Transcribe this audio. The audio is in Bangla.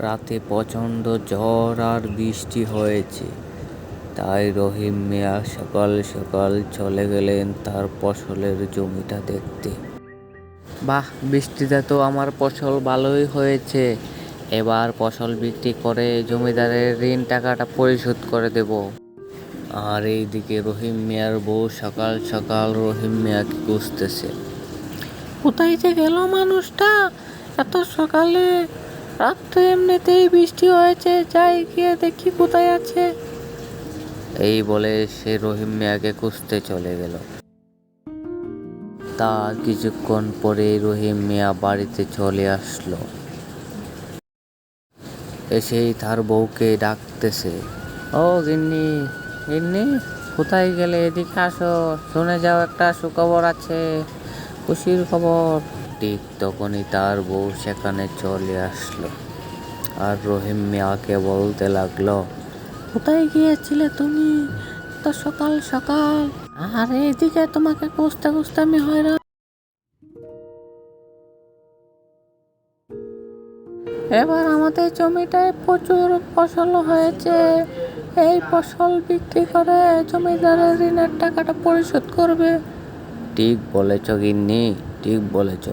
রাতে প্রচণ্ড ঝড় আর বৃষ্টি হয়েছে, তাই রহিম মিয়া সকাল সকাল চলে গেলেন তার ফসলের জমিটা দেখতে। বাহ, বৃষ্টিতে তো আমার ফসল ভালোই হয়েছে, এবার ফসল বিক্রি করে জমিদারের ঋণ টাকাটা পরিশোধ করে দেব। আর এইদিকে রহিম মিয়ার বউ সকাল সকাল রহিম মিয়াকে খুঁজতেছে। কোথায় যে গেল মানুষটা এত সকালে? রাত তো এমনিতেই বৃষ্টি হয়েছে, যাই গিয়ে দেখি কোথায় আছে। এই বলে সে রহিম মিয়াকে খুঁজতে চলে গেল। তার কিছুক্ষণ পরে রহিম মিয়া বাড়িতে চলে আসলো। এসেই তার বউকে ডাকতেছে, ও গিন্নি, গিন্নি কোথায় গেলে? এদিকে আসো, শুনে যাও, একটা সুখবর আছে, খুশির খবর। ঠিক তখনই তার বউ সেখানে চলে আসলো আর রহিম মিয়াকে বলতে লাগলো, কোথায় গিয়েছিলে তুমি তো সকাল সকাল? আর এইদিকে তোমাকে খুঁজতে খুঁজতে আমি হয়রান। এবার আমাদের জমিটায় প্রচুর ফসল হয়েছে, এই ফসল বিক্রি করে জমিদারের ঋণের টাকাটা পরিশোধ করবে। ঠিক বলেছ গিন্নি, ঠিক বলেছ।